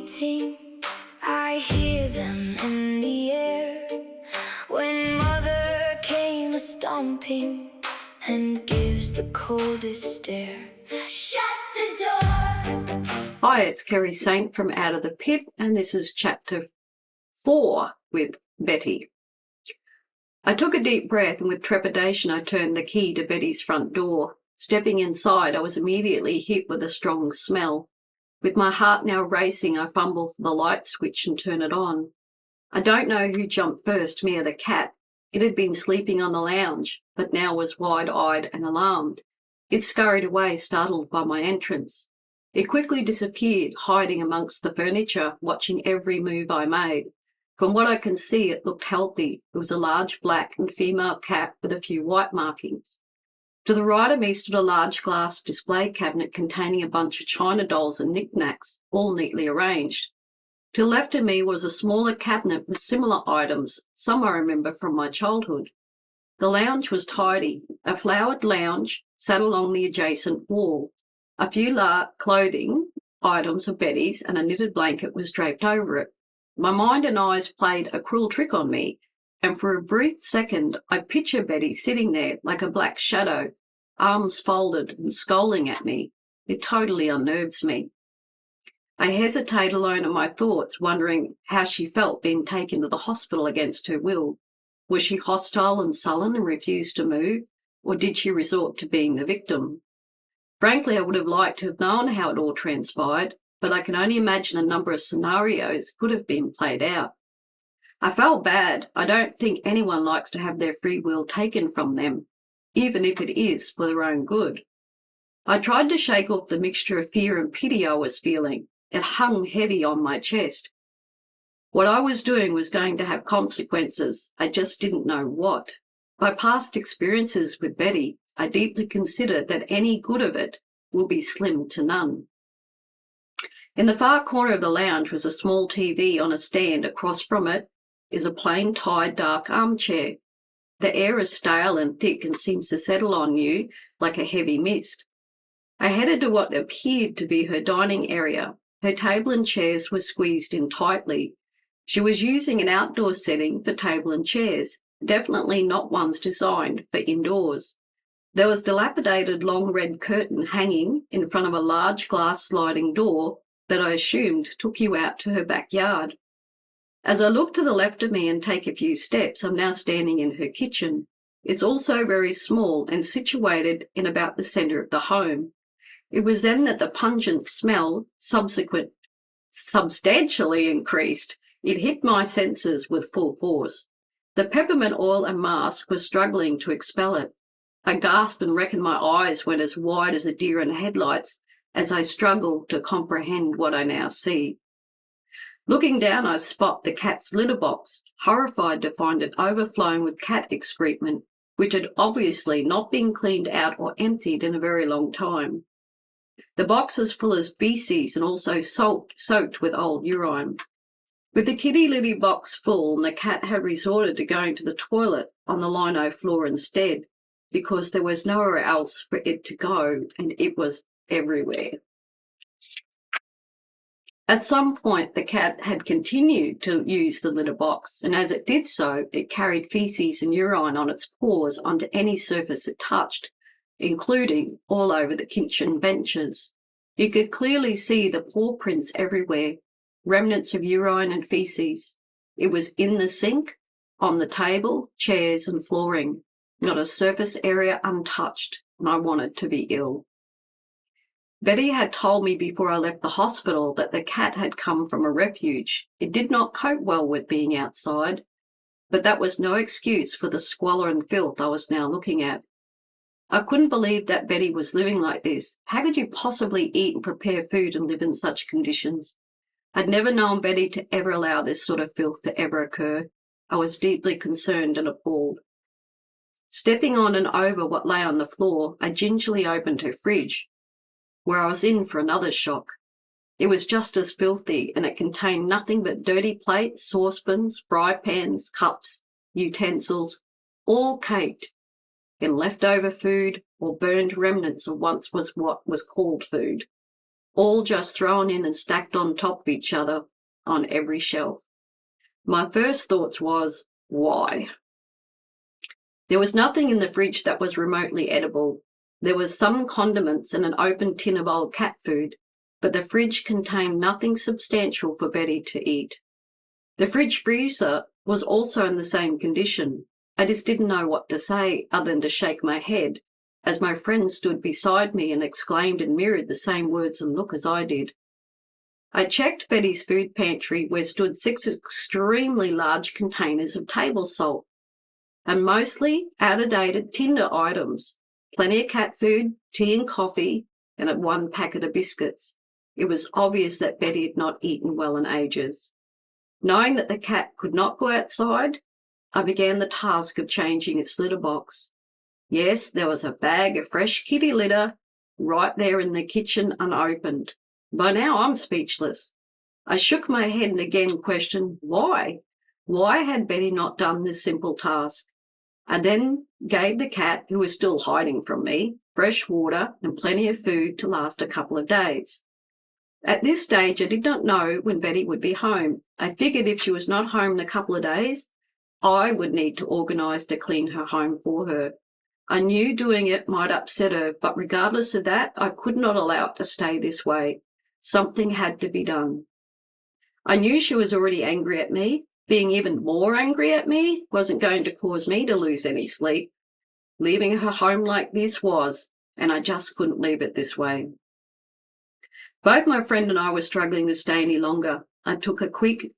waiting. I hear them in the air when mother came a-stomping and gives the coldest stare. Shut the door! Hi, it's Kerry Saint from Out of the Pit, and this is chapter 4 with Betty. I took a deep breath, and with trepidation I turned the key to Betty's front door. Stepping inside, I was immediately hit with a strong smell. With my heart now racing, I fumbled for the light switch and turned it on. I don't know who jumped first, me or the cat. It had been sleeping on the lounge, but now was wide-eyed and alarmed. It scurried away, startled by my entrance. It quickly disappeared, hiding amongst the furniture, watching every move I made. From what I can see, it looked healthy. It was a large black and female cat with a few white markings. To the right of me stood a large glass display cabinet containing a bunch of china dolls and knickknacks, all neatly arranged. To the left of me was a smaller cabinet with similar items, some I remember from my childhood. The lounge was tidy. A flowered lounge sat along the adjacent wall. A few clothing items of Betty's and a knitted blanket was draped over it. My mind and eyes played a cruel trick on me, and for a brief second I pictured Betty sitting there like a black shadow, arms folded and scolding at me. It totally unnerves me. I hesitate alone in my thoughts, wondering how she felt being taken to the hospital against her will. Was she hostile and sullen and refused to move, or did she resort to being the victim? Frankly, I would have liked to have known how it all transpired, but I can only imagine a number of scenarios could have been played out. I felt bad. I don't think anyone likes to have their free will taken from them, even if it is for their own good. I tried to shake off the mixture of fear and pity I was feeling. It hung heavy on my chest. What I was doing was going to have consequences. I just didn't know what. By past experiences with Betty, I deeply consider that any good of it will be slim to none. In the far corner of the lounge was a small TV on a stand. Across from it is a plain tied dark armchair. The air is stale and thick and seems to settle on you like a heavy mist. I headed to what appeared to be her dining area. Her table and chairs were squeezed in tightly. She was using an outdoor setting for table and chairs, definitely not ones designed for indoors. There was a dilapidated long red curtain hanging in front of a large glass sliding door that I assumed took you out to her backyard. As I look to the left of me and take a few steps, I'm now standing in her kitchen. It's also very small and situated in about the centre of the home. It was then that the pungent smell substantially increased. It hit my senses with full force. The peppermint oil and mask was struggling to expel it. I gasped and reckoned my eyes went as wide as a deer in headlights as I struggled to comprehend what I now see. Looking down, I spot the cat's litter box, horrified to find it overflowing with cat excrement, which had obviously not been cleaned out or emptied in a very long time. The box is full of feces and also soaked with old urine. With the kitty litter box full, the cat had resorted to going to the toilet on the lino floor instead, because there was nowhere else for it to go, and it was everywhere. At some point, the cat had continued to use the litter box, and as it did so, it carried feces and urine on its paws onto any surface it touched, including all over the kitchen benches. You could clearly see the paw prints everywhere, remnants of urine and feces. It was in the sink, on the table, chairs and flooring, not a surface area untouched, and I wanted to be ill. Betty had told me before I left the hospital that the cat had come from a refuge. It did not cope well with being outside, but that was no excuse for the squalor and filth I was now looking at. I couldn't believe that Betty was living like this. How could you possibly eat and prepare food and live in such conditions? I'd never known Betty to ever allow this sort of filth to ever occur. I was deeply concerned and appalled. Stepping on and over what lay on the floor, I gingerly opened her fridge, where I was in for another shock. It was just as filthy, and it contained nothing but dirty plates, saucepans, fry pans, cups, utensils, all caked in leftover food or burned remnants of what was called food. all just thrown in and stacked on top of each other on every shelf. My first thoughts was, why? There was nothing in the fridge that was remotely edible. There was some condiments and an open tin of old cat food, but the fridge contained nothing substantial for Betty to eat. The fridge freezer was also in the same condition. I just didn't know what to say other than to shake my head, as my friend stood beside me and exclaimed and mirrored the same words and look as I did. I checked Betty's food pantry, where stood 6 extremely large containers of table salt, and mostly out-of-date Tinder items, plenty of cat food, tea and coffee, and 1 packet of biscuits. It was obvious that Betty had not eaten well in ages. Knowing that the cat could not go outside, I began the task of changing its litter box. Yes, there was a bag of fresh kitty litter right there in the kitchen unopened. By now I'm speechless. I shook my head and again questioned why. Why had Betty not done this simple task? I then gave the cat, who was still hiding from me, fresh water and plenty of food to last a couple of days. At this stage, I did not know when Betty would be home. I figured if she was not home in a couple of days, I would need to organise to clean her home for her. I knew doing it might upset her, but regardless of that, I could not allow it to stay this way. Something had to be done. I knew she was already angry at me. Being even more angry at me wasn't going to cause me to lose any sleep. Leaving her home like this was, and I just couldn't leave it this way. Both my friend and I were struggling to stay any longer. I took a quick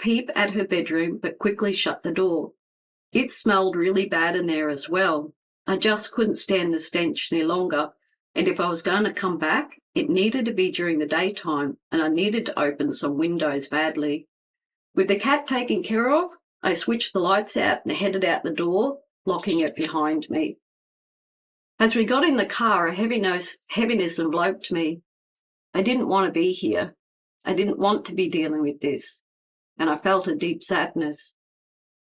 peep at her bedroom, but quickly shut the door. It smelled really bad in there as well. I just couldn't stand the stench any longer, and if I was going to come back, it needed to be during the daytime, and I needed to open some windows badly. With the cat taken care of, I switched the lights out and headed out the door, locking it behind me. As we got in the car, a heaviness enveloped me. I didn't want to be here. I didn't want to be dealing with this, and I felt a deep sadness.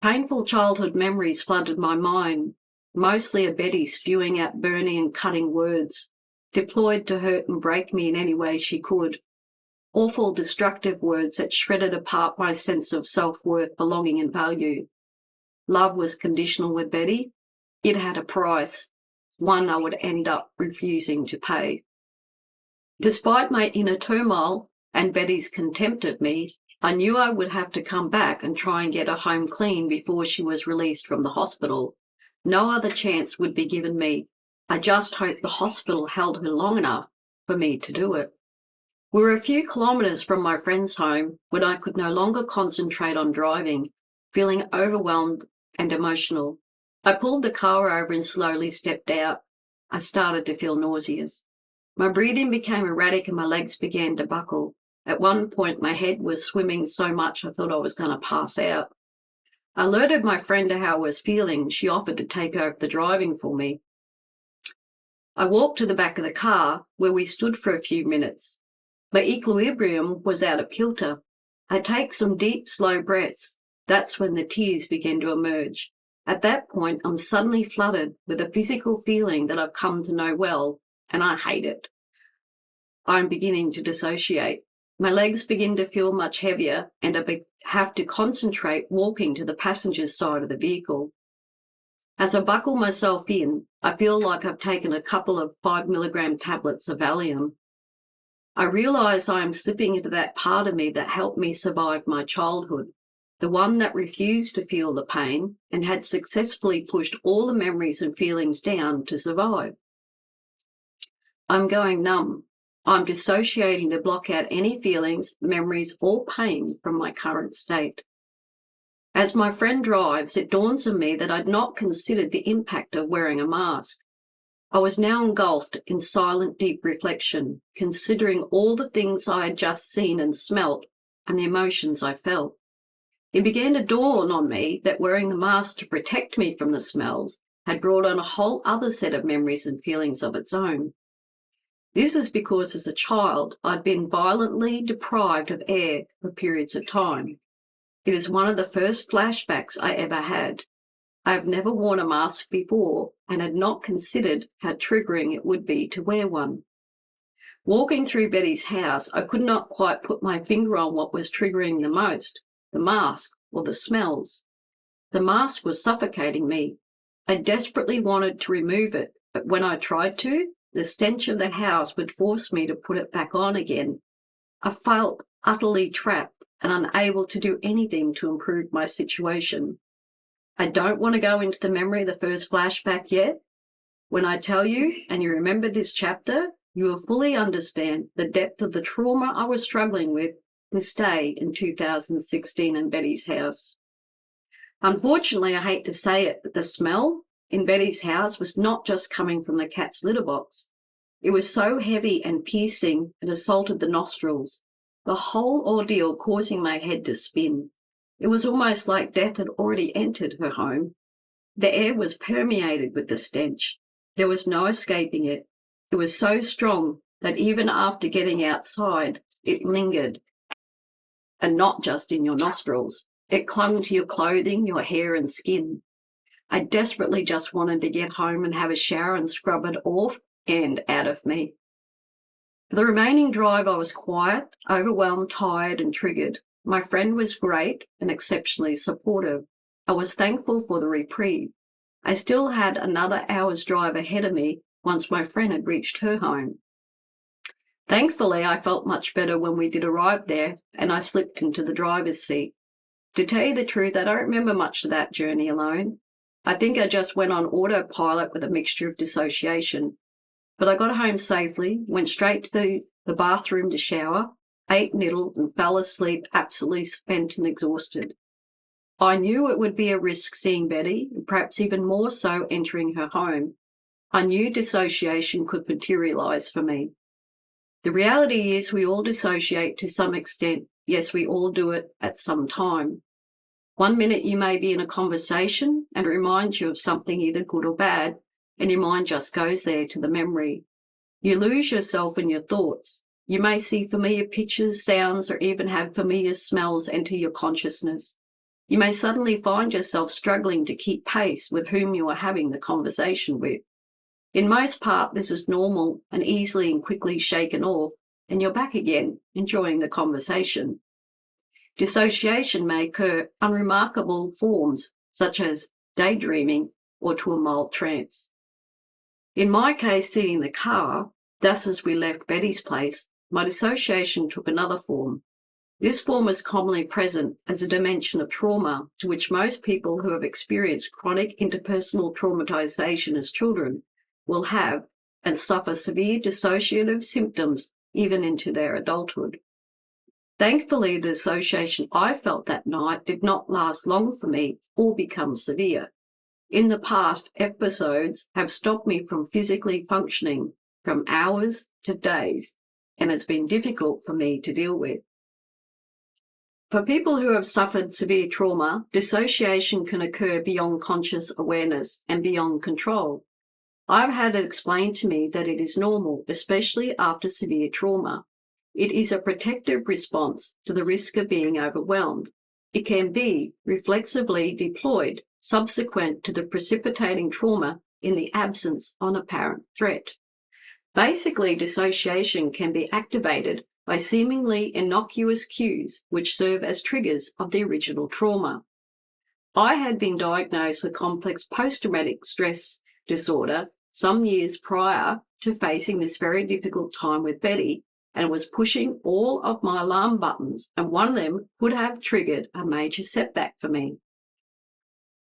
Painful childhood memories flooded my mind, mostly of Betty spewing out burning and cutting words, deployed to hurt and break me in any way she could. Awful, destructive words that shredded apart my sense of self-worth, belonging and value. Love was conditional with Betty. It had a price, one I would end up refusing to pay. Despite my inner turmoil and Betty's contempt of me, I knew I would have to come back and try and get her home clean before she was released from the hospital. No other chance would be given me. I just hoped the hospital held her long enough for me to do it. We were a few kilometres from my friend's home when I could no longer concentrate on driving, feeling overwhelmed and emotional. I pulled the car over and slowly stepped out. I started to feel nauseous. My breathing became erratic and my legs began to buckle. At one point, my head was swimming so much I thought I was going to pass out. I alerted my friend to how I was feeling. She offered to take over the driving for me. I walked to the back of the car, where we stood for a few minutes. My equilibrium was out of kilter. I take some deep, slow breaths. That's when the tears began to emerge. At that point, I'm suddenly flooded with a physical feeling that I've come to know well, and I hate it. I'm beginning to dissociate. My legs begin to feel much heavier, and I have to concentrate walking to the passenger's side of the vehicle. As I buckle myself in, I feel like I've taken a couple of 5-milligram tablets of Valium. I realise I am slipping into that part of me that helped me survive my childhood, the one that refused to feel the pain and had successfully pushed all the memories and feelings down to survive. I'm going numb. I'm dissociating to block out any feelings, memories, or pain from my current state. As my friend drives, it dawns on me that I'd not considered the impact of wearing a mask. I was now engulfed in silent, deep reflection, considering all the things I had just seen and smelt and the emotions I felt. It began to dawn on me that wearing the mask to protect me from the smells had brought on a whole other set of memories and feelings of its own. This is because as a child, I'd been violently deprived of air for periods of time. It is one of the first flashbacks I ever had. I have never worn a mask before and had not considered how triggering it would be to wear one. Walking through Betty's house, I could not quite put my finger on what was triggering the most, the mask or the smells. The mask was suffocating me. I desperately wanted to remove it, but when I tried to, the stench of the house would force me to put it back on again. I felt utterly trapped and unable to do anything to improve my situation. I don't want to go into the memory of the first flashback yet. When I tell you, and you remember this chapter, you will fully understand the depth of the trauma I was struggling with this day in 2016 in Betty's house. Unfortunately, I hate to say it, but the smell in Betty's house was not just coming from the cat's litter box. It was so heavy and piercing it assaulted the nostrils, the whole ordeal causing my head to spin. It was almost like death had already entered her home. The air was permeated with the stench. There was no escaping it. It was so strong that even after getting outside, it lingered. And not just in your nostrils. It clung to your clothing, your hair and skin. I desperately just wanted to get home and have a shower and scrub it off and out of me. For the remaining drive, I was quiet, overwhelmed, tired and triggered. My friend was great and exceptionally supportive. I was thankful for the reprieve. I still had another hour's drive ahead of me once my friend had reached her home. Thankfully, I felt much better when we did arrive there and I slipped into the driver's seat. To tell you the truth, I don't remember much of that journey alone. I think I just went on autopilot with a mixture of dissociation. But I got home safely, went straight to the bathroom to shower, ate little and fell asleep absolutely spent and exhausted. I knew it would be a risk seeing Betty, and perhaps even more so entering her home. I knew dissociation could materialise for me. The reality is we all dissociate to some extent. Yes, we all do it at some time. 1 minute you may be in a conversation and it reminds you of something either good or bad, and your mind just goes there to the memory. You lose yourself in your thoughts. You may see familiar pictures, sounds, or even have familiar smells enter your consciousness. You may suddenly find yourself struggling to keep pace with whom you are having the conversation with. In most part, this is normal and easily and quickly shaken off, and you're back again, enjoying the conversation. Dissociation may occur in unremarkable forms, such as daydreaming or to a mild trance. In my case, seeing the car, thus as we left Betty's place, my dissociation took another form. This form is commonly present as a dimension of trauma to which most people who have experienced chronic interpersonal traumatization as children will have and suffer severe dissociative symptoms even into their adulthood. Thankfully, the dissociation I felt that night did not last long for me or become severe. In the past, episodes have stopped me from physically functioning from hours to days, and it's been difficult for me to deal with. For people who have suffered severe trauma, dissociation can occur beyond conscious awareness and beyond control. I've had it explained to me that it is normal, especially after severe trauma. It is a protective response to the risk of being overwhelmed. It can be reflexively deployed subsequent to the precipitating trauma in the absence of an apparent threat. Basically, dissociation can be activated by seemingly innocuous cues which serve as triggers of the original trauma. I had been diagnosed with complex post-traumatic stress disorder some years prior to facing this very difficult time with Betty, and was pushing all of my alarm buttons, and one of them could have triggered a major setback for me.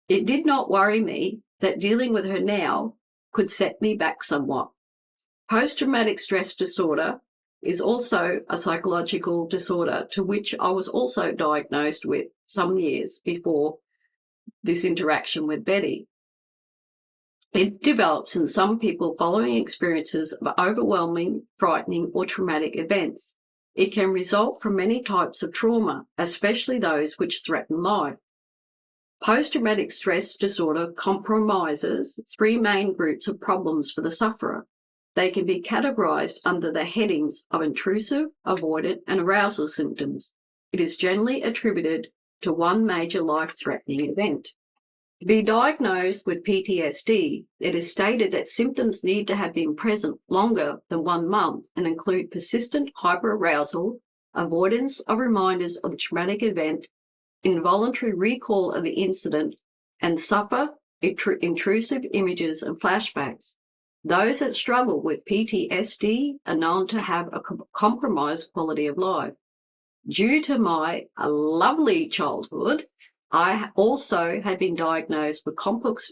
It did not worry me that dealing with her now could set me back somewhat. Post-traumatic stress disorder is also a psychological disorder to which I was also diagnosed with some years before this interaction with Betty. It develops in some people following experiences of overwhelming, frightening, or traumatic events. It can result from many types of trauma, especially those which threaten life. Post-traumatic stress disorder comprises 3 main groups of problems for the sufferer. They can be categorized under the headings of intrusive, avoidant, and arousal symptoms. It is generally attributed to one major life-threatening event. To be diagnosed with PTSD, it is stated that symptoms need to have been present longer than 1 month and include persistent hyperarousal, avoidance of reminders of the traumatic event, involuntary recall of the incident, and suffer intrusive images and flashbacks. Those that struggle with PTSD are known to have a compromised quality of life. Due to my lovely childhood, I also had been diagnosed with complex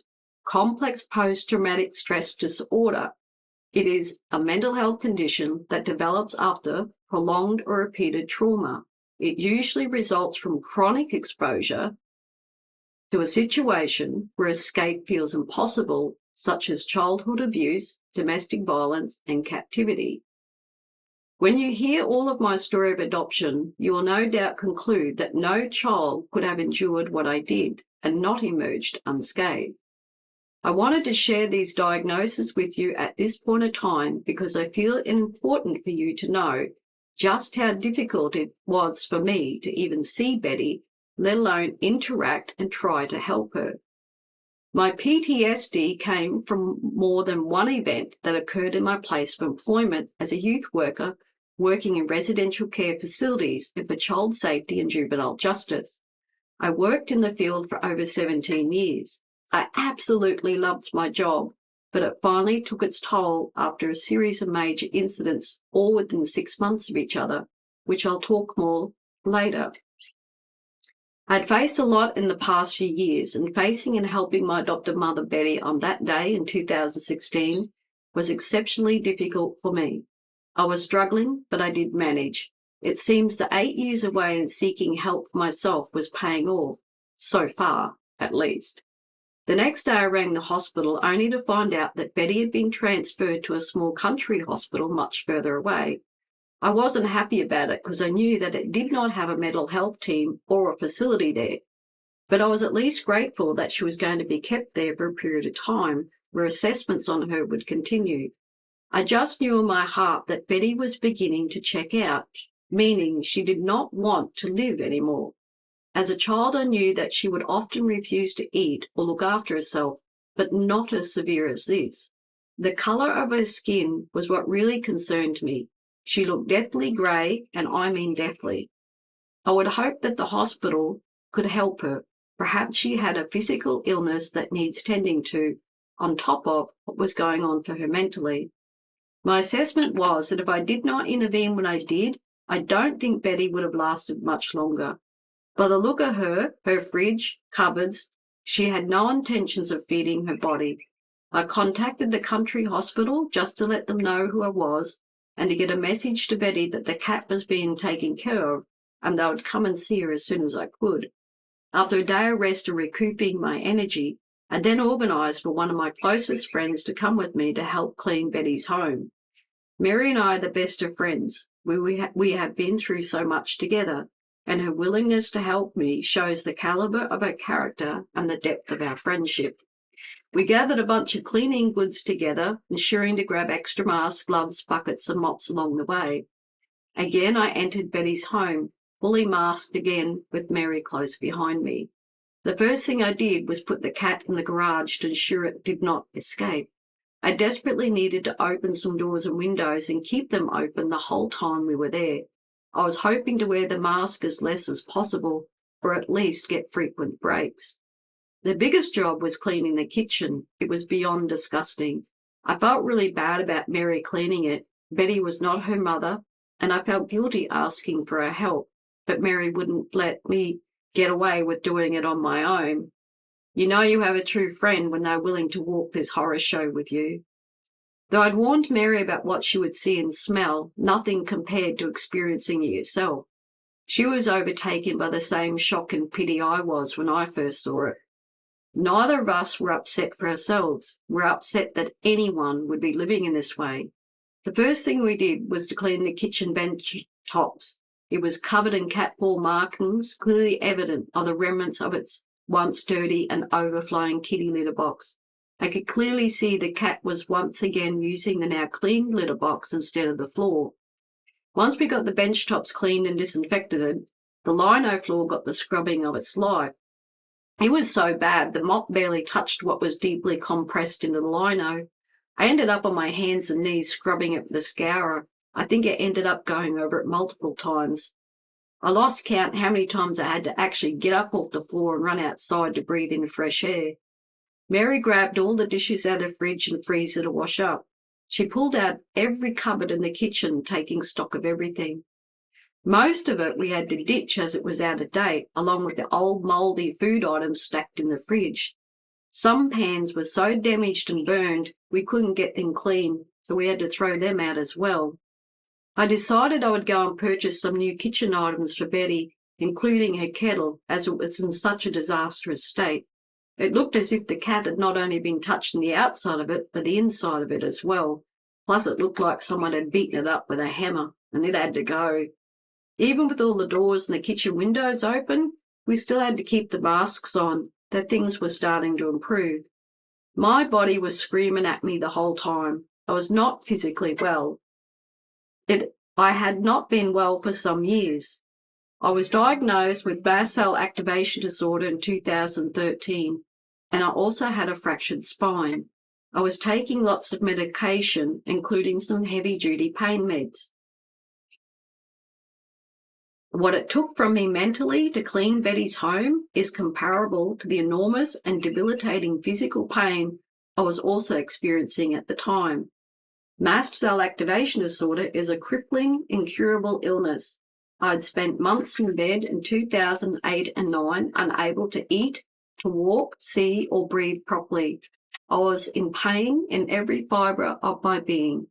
post-traumatic stress disorder. It is a mental health condition that develops after prolonged or repeated trauma. It usually results from chronic exposure to a situation where escape feels impossible, such as childhood abuse, domestic violence, and captivity. When you hear all of my story of adoption, you will no doubt conclude that no child could have endured what I did and not emerged unscathed. I wanted to share these diagnoses with you at this point of time because I feel it important for you to know just how difficult it was for me to even see Betty, let alone interact and try to help her. My PTSD came from more than one event that occurred in my place of employment as a youth worker working in residential care facilities and for child safety and juvenile justice. I worked in the field for over 17 years. I absolutely loved my job, but it finally took its toll after a series of major incidents, all within 6 months of each other, which I'll talk more later. I'd faced a lot in the past few years, and facing and helping my adopted mother Betty on that day in 2016 was exceptionally difficult for me. I was struggling, but I did manage. It seems the 8 years away and seeking help for myself was paying off, so far, at least. The next day I rang the hospital only to find out that Betty had been transferred to a small country hospital much further away. I wasn't happy about it because I knew that it did not have a mental health team or a facility there, but I was at least grateful that she was going to be kept there for a period of time where assessments on her would continue. I just knew in my heart that Betty was beginning to check out, meaning she did not want to live anymore. As a child, I knew that she would often refuse to eat or look after herself, but not as severe as this. The colour of her skin was what really concerned me. She looked deathly grey, and I mean deathly. I would hope that the hospital could help her. Perhaps she had a physical illness that needs tending to, on top of what was going on for her mentally. My assessment was that if I did not intervene when I did, I don't think Betty would have lasted much longer. By the look of her fridge, cupboards, she had no intentions of feeding her body. I contacted the country hospital just to let them know who I was and to get a message to Betty that the cat was being taken care of and they would come and see her as soon as I could. After a day of rest and recouping my energy, I then organised for one of my closest friends to come with me to help clean Betty's home. Mary and I are the best of friends. We have been through so much together, and her willingness to help me shows the calibre of her character and the depth of our friendship. We gathered a bunch of cleaning goods together, ensuring to grab extra masks, gloves, buckets and mops along the way. Again, I entered Betty's home, fully masked again with Mary close behind me. The first thing I did was put the cat in the garage to ensure it did not escape. I desperately needed to open some doors and windows and keep them open the whole time we were there. I was hoping to wear the mask as less as possible, or at least get frequent breaks. The biggest job was cleaning the kitchen. It was beyond disgusting. I felt really bad about Mary cleaning it. Betty was not her mother, and I felt guilty asking for her help, but Mary wouldn't let me get away with doing it on my own. You know you have a true friend when they're willing to walk this horror show with you. Though I'd warned Mary about what she would see and smell, nothing compared to experiencing it yourself. She was overtaken by the same shock and pity I was when I first saw it. Neither of us were upset for ourselves. We're upset that anyone would be living in this way. The first thing we did was to clean the kitchen bench tops. It was covered in cat paw markings, clearly evident of the remnants of its once dirty and overflowing kitty litter box. I could clearly see the cat was once again using the now cleaned litter box instead of the floor. Once we got the bench tops cleaned and disinfected, the lino floor got the scrubbing of its life. It was so bad, the mop barely touched what was deeply compressed into the lino. I ended up on my hands and knees scrubbing it with a scourer. I think I ended up going over it multiple times. I lost count how many times I had to actually get up off the floor and run outside to breathe in fresh air. Mary grabbed all the dishes out of the fridge and freezer to wash up. She pulled out every cupboard in the kitchen, taking stock of everything. Most of it we had to ditch as it was out of date, along with the old mouldy food items stacked in the fridge. Some pans were so damaged and burned we couldn't get them clean, so we had to throw them out as well. I decided I would go and purchase some new kitchen items for Betty, including her kettle, as it was in such a disastrous state. It looked as if the cat had not only been touched on the outside of it, but the inside of it as well. Plus it looked like someone had beaten it up with a hammer, and it had to go. Even with all the doors and the kitchen windows open, we still had to keep the masks on, though things were starting to improve. My body was screaming at me the whole time. I was not physically well. I had not been well for some years. I was diagnosed with mast cell activation disorder in 2013, and I also had a fractured spine. I was taking lots of medication, including some heavy-duty pain meds. What it took from me mentally to clean Betty's home is comparable to the enormous and debilitating physical pain I was also experiencing at the time. Mast cell activation disorder is a crippling, incurable illness. I'd spent months in bed in 2008 and 9, unable to eat, to walk, see, or breathe properly. I was in pain in every fibre of my being.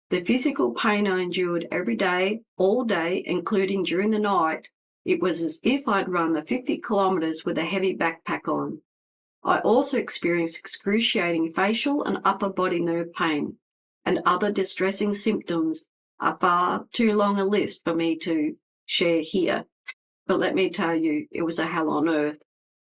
The physical pain I endured every day, all day, including during the night, it was as if I'd run the 50 kilometres with a heavy backpack on. I also experienced excruciating facial and upper body nerve pain, and other distressing symptoms are far too long a list for me to share here. But let me tell you, it was a hell on earth.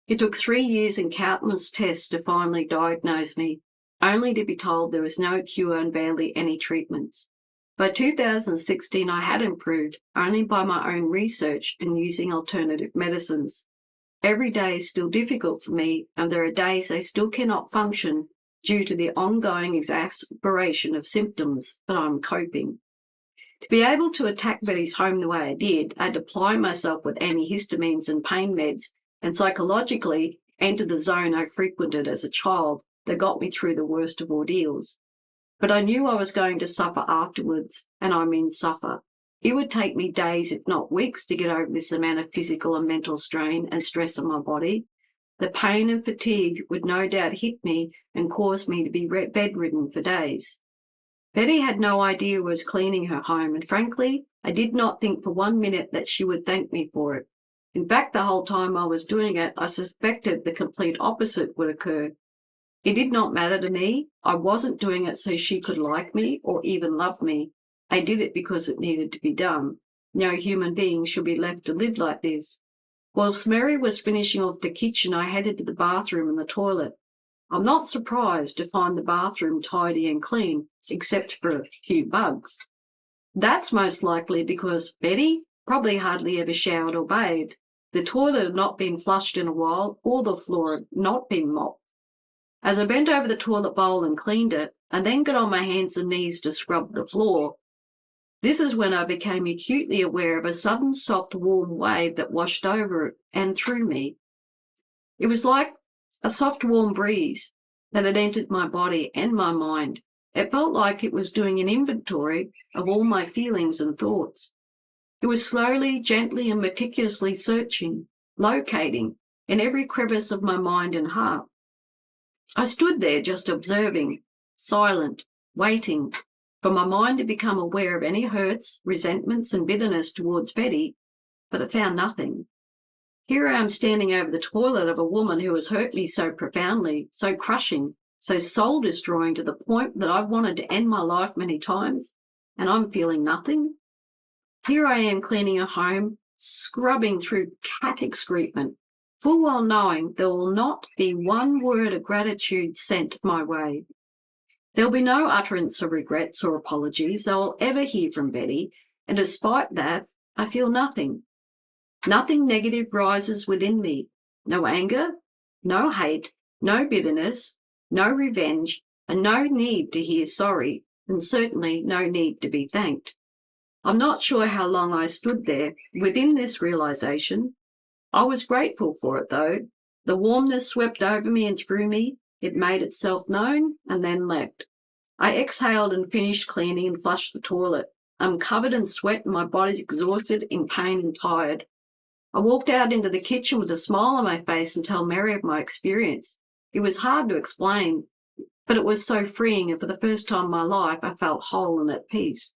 It took 3 years and countless tests to finally diagnose me, only to be told there was no cure and barely any treatments. By 2016, I had improved, only by my own research and using alternative medicines. Every day is still difficult for me, and there are days I still cannot function due to the ongoing exacerbation of symptoms, but I'm coping. To be able to attack Betty's home the way I did, I had to ply myself with antihistamines and pain meds, and psychologically enter the zone I frequented as a child that got me through the worst of ordeals. But I knew I was going to suffer afterwards, and I mean suffer. It would take me days, if not weeks, to get over this amount of physical and mental strain and stress on my body. The pain and fatigue would no doubt hit me and cause me to be bedridden for days. Betty had no idea I was cleaning her home, and frankly, I did not think for 1 minute that she would thank me for it. In fact, the whole time I was doing it, I suspected the complete opposite would occur. It did not matter to me. I wasn't doing it so she could like me or even love me. I did it because it needed to be done. No human being should be left to live like this. Whilst Mary was finishing off the kitchen, I headed to the bathroom and the toilet. I'm not surprised to find the bathroom tidy and clean, except for a few bugs. That's most likely because Betty probably hardly ever showered or bathed. The toilet had not been flushed in a while, or the floor had not been mopped. As I bent over the toilet bowl and cleaned it, and then got on my hands and knees to scrub the floor, this is when I became acutely aware of a sudden soft warm wave that washed over it and through me. It was like a soft warm breeze that had entered my body and my mind. It felt like it was doing an inventory of all my feelings and thoughts. It was slowly, gently, and meticulously searching, locating in every crevice of my mind and heart. I stood there just observing, silent, waiting for my mind to become aware of any hurts, resentments, and bitterness towards Betty, but it found nothing. Here I am standing over the toilet of a woman who has hurt me so profoundly, so crushing, so soul-destroying to the point that I've wanted to end my life many times, and I'm feeling nothing. Here I am cleaning a home, scrubbing through cat excrement, full well knowing there will not be one word of gratitude sent my way. There will be no utterance of regrets or apologies I will ever hear from Betty, and despite that, I feel nothing. Nothing negative rises within me. No anger, No hate, no bitterness, no revenge, and no need to hear sorry, and certainly no need to be thanked. I'm not sure how long I stood there within this realization. I was grateful for it, though. The warmness swept over me and through me. It made itself known and then left. I exhaled and finished cleaning and flushed the toilet. I'm covered in sweat and my body's exhausted, in pain and tired. I walked out into the kitchen with a smile on my face and told Mary of my experience. It was hard to explain, but it was so freeing, and for the first time in my life, I felt whole and at peace.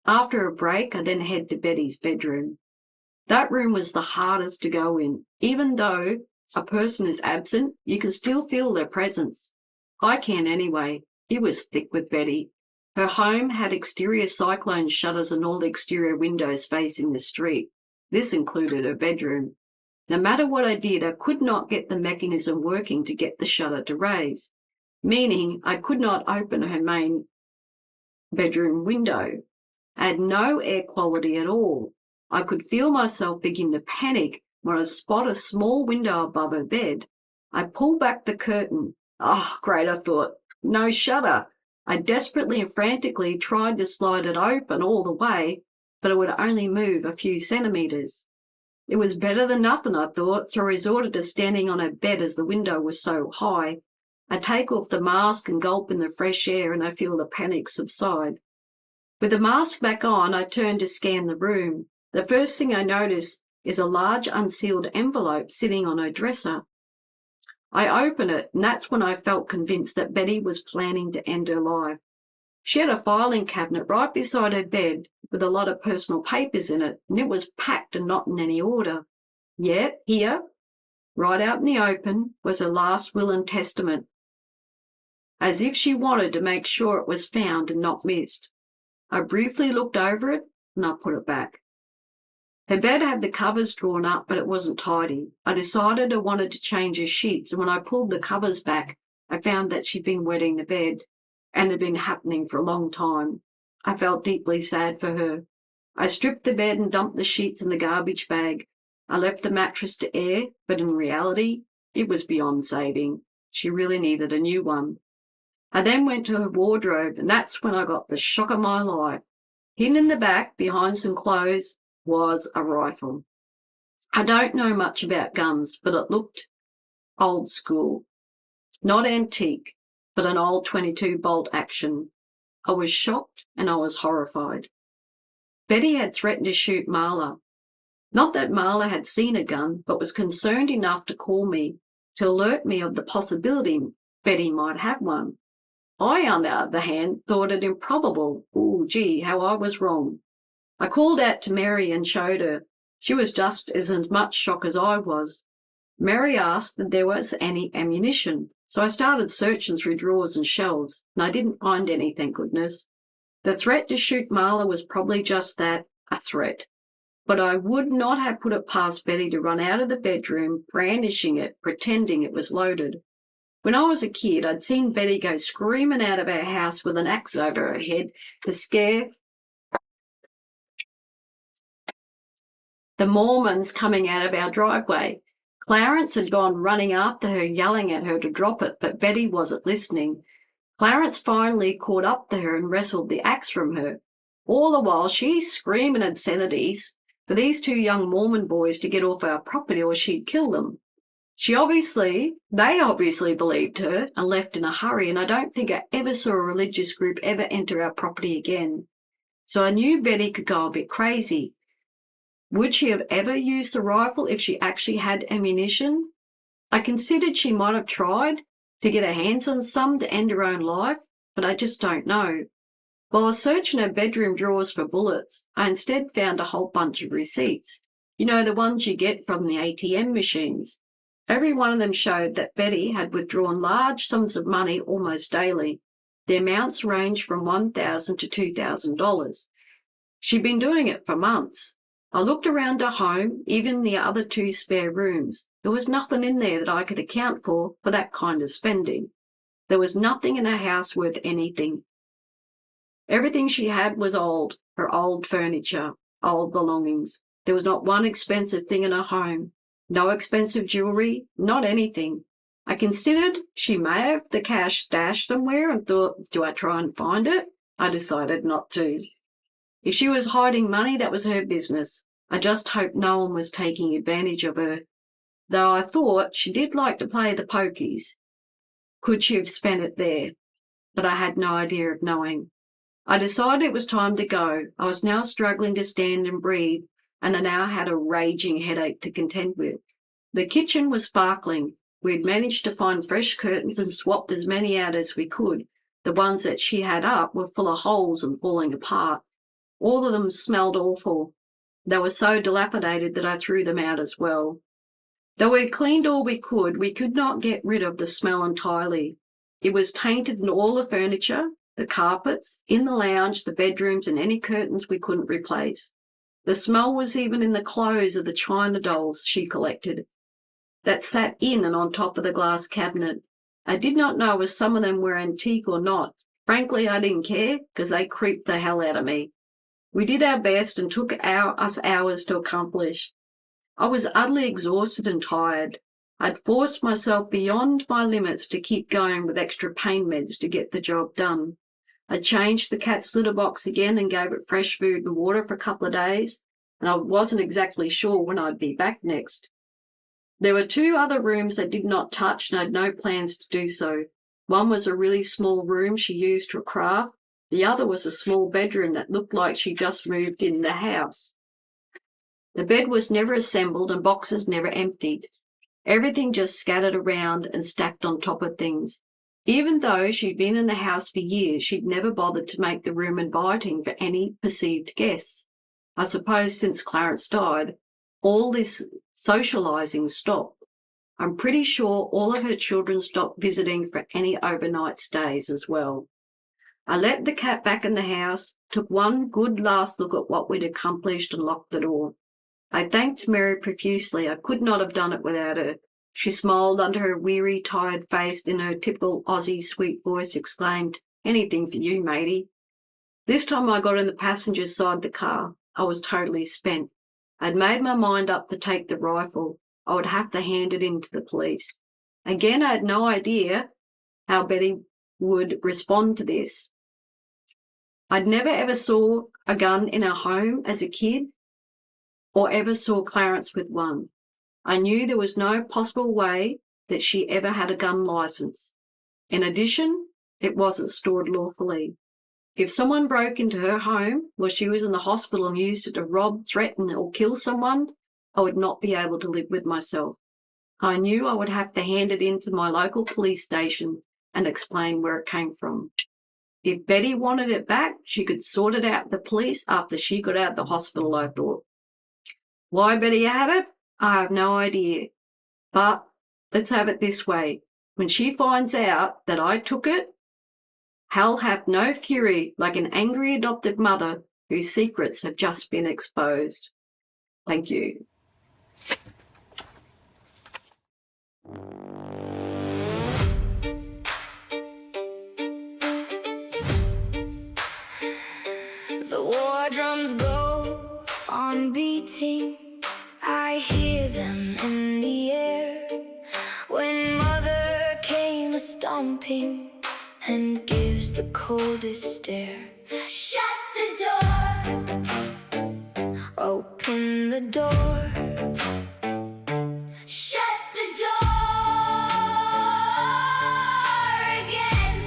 After a break, I then head to Betty's bedroom. That room was the hardest to go in. Even though a person is absent, you can still feel their presence. I can anyway. It was thick with Betty. Her home had exterior cyclone shutters and all the exterior windows facing the street. This included her bedroom. No matter what I did, I could not get the mechanism working to get the shutter to raise, meaning I could not open her main bedroom window. I had no air quality at all. I could feel myself begin to panic when I spot a small window above her bed. I pulled back the curtain. Oh, great, I thought. No shutter. I desperately and frantically tried to slide it open all the way, but it would only move a few centimeters. It was better than nothing, I thought, so I resorted to standing on her bed as the window was so high. I take off the mask and gulp in the fresh air, and I feel the panic subside. With the mask back on, I turned to scan the room. The first thing I notice is a large unsealed envelope sitting on her dresser. I open it, and that's when I felt convinced that Betty was planning to end her life. She had a filing cabinet right beside her bed with a lot of personal papers in it, and it was packed and not in any order. Yet, here, right out in the open, was her last will and testament, as if she wanted to make sure it was found and not missed. I briefly looked over it, and I put it back. Her bed had the covers drawn up, but it wasn't tidy. I decided I wanted to change her sheets, and when I pulled the covers back, I found that she'd been wetting the bed, and it had been happening for a long time. I felt deeply sad for her. I stripped the bed and dumped the sheets in the garbage bag. I left the mattress to air, but in reality, it was beyond saving. She really needed a new one. I then went to her wardrobe, and that's when I got the shock of my life. Hidden in the back, behind some clothes, was a rifle. I don't know much about guns, but it looked old school. Not antique, but an old 22 bolt action. I was shocked and I was horrified. Betty had threatened to shoot Marla. Not that Marla had seen a gun, but was concerned enough to call me to alert me of the possibility Betty might have one. I, on the other hand, thought it improbable. Ooh, gee, how I was wrong. I called out to Mary and showed her. She was just as much shocked as I was. Mary asked if there was any ammunition, so I started searching through drawers and shelves, and I didn't find any, thank goodness. The threat to shoot Marla was probably just that, a threat. But I would not have put it past Betty to run out of the bedroom, brandishing it, pretending it was loaded. When I was a kid, I'd seen Betty go screaming out of our house with an axe over her head to scare the Mormons coming out of our driveway. Clarence had gone running after her, yelling at her to drop it, but Betty wasn't listening. Clarence finally caught up to her and wrestled the axe from her. All the while, she's screaming obscenities for these two young Mormon boys to get off our property or she'd kill them. They obviously believed her and left in a hurry, and I don't think I ever saw a religious group ever enter our property again. So I knew Betty could go a bit crazy. Would she have ever used the rifle if she actually had ammunition? I considered she might have tried to get her hands on some to end her own life, but I just don't know. While I was searching her bedroom drawers for bullets, I instead found a whole bunch of receipts. You know, the ones you get from the ATM machines. Every one of them showed that Betty had withdrawn large sums of money almost daily. The amounts ranged from $1,000 to $2,000. She'd been doing it for months. I looked around her home, even the other two spare rooms. There was nothing in there that I could account for that kind of spending. There was nothing in her house worth anything. Everything she had was old, her old furniture, old belongings. There was not one expensive thing in her home. No expensive jewelry, not anything. I considered she may have the cash stashed somewhere and thought, do I try and find it? I decided not to. If she was hiding money, that was her business. I just hoped no one was taking advantage of her, though I thought she did like to play the pokies. Could she have spent it there? But I had no idea of knowing. I decided it was time to go. I was now struggling to stand and breathe, and I now had a raging headache to contend with. The kitchen was sparkling. We had managed to find fresh curtains and swapped as many out as we could. The ones that she had up were full of holes and falling apart. All of them smelled awful. They were so dilapidated that I threw them out as well. Though we had cleaned all we could not get rid of the smell entirely. It was tainted in all the furniture, the carpets, in the lounge, the bedrooms, and any curtains we couldn't replace. The smell was even in the clothes of the china dolls she collected that sat in and on top of the glass cabinet. I did not know if some of them were antique or not. Frankly, I didn't care because they creeped the hell out of me. We did our best and took us hours to accomplish. I was utterly exhausted and tired. I'd forced myself beyond my limits to keep going with extra pain meds to get the job done. I changed the cat's litter box again and gave it fresh food and water for a couple of days, and I wasn't exactly sure when I'd be back next. There were 2 other rooms I did not touch, and I had no plans to do so. One was a really small room she used for craft. The other was a small bedroom that looked like she just moved in the house. The bed was never assembled and boxes never emptied. Everything just scattered around and stacked on top of things. Even though she'd been in the house for years, she'd never bothered to make the room inviting for any perceived guests. I suppose since Clarence died, all this socializing stopped. I'm pretty sure all of her children stopped visiting for any overnight stays as well. I let the cat back in the house, took one good last look at what we'd accomplished and locked the door. I thanked Mary profusely. I could not have done it without her. She smiled under her weary, tired face, in her typical Aussie sweet voice exclaimed, "Anything for you, matey." This time I got in the passenger side of the car. I was totally spent. I'd made my mind up to take the rifle. I would have to hand it in to the police. Again, I had no idea how Betty would respond to this. I'd never ever saw a gun in our home as a kid or ever saw Clarence with one. I knew there was no possible way that she ever had a gun license. In addition, it wasn't stored lawfully. If someone broke into her home while she was in the hospital and used it to rob, threaten, or kill someone, I would not be able to live with myself. I knew I would have to hand it in to my local police station and explain where it came from. If Betty wanted it back, she could sort it out with the police after she got out of the hospital, I thought. Why Betty had it, I have no idea. But let's have it this way. When she finds out that I took it, hell hath no fury like an angry adopted mother whose secrets have just been exposed. Thank you. The war drums go on beating. I hear them in the air. When mother came a-stomping and gives the coldest stare. Shut the door. Open the door. Shut the door again.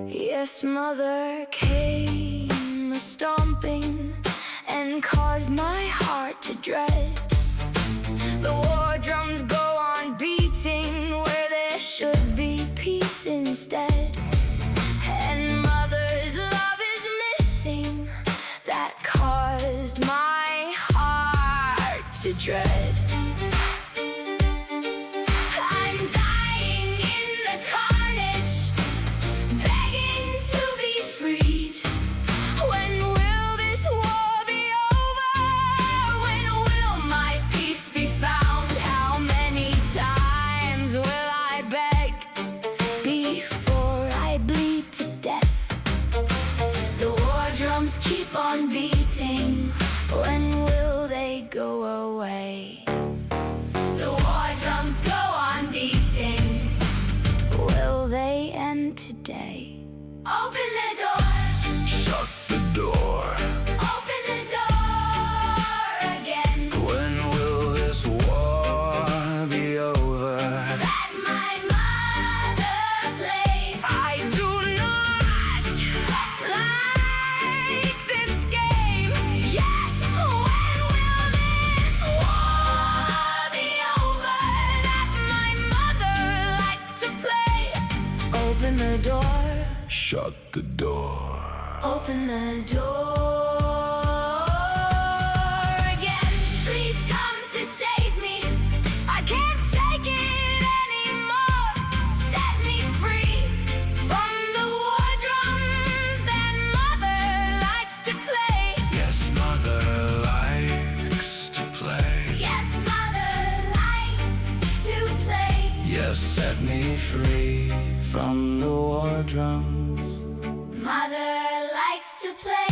Yes, mother came a-stomping and caused my heart to dread. The war drums go on beating where there should be peace instead. And mother's love is missing. That caused my heart to dread. I'm dying in the carnage, begging to be freed. When will this war be over? When will my peace be found? How many times will I beg before I bleed to death? The war drums keep on beating. When will they go away? The war drums go on beating. Open the door. Shut the door. Open the door again. When will this war be over? That my mother plays. I do not like this game. Yes, when will this war be over? That my mother liked to play. Open the door. Shut the door. Open the door again. Please come to save me. I can't take it anymore. Set me free from the war drums that mother likes to play. Yes, mother likes to play. Yes, mother likes to play. Yes, set me free from the war drums. Mother likes to play.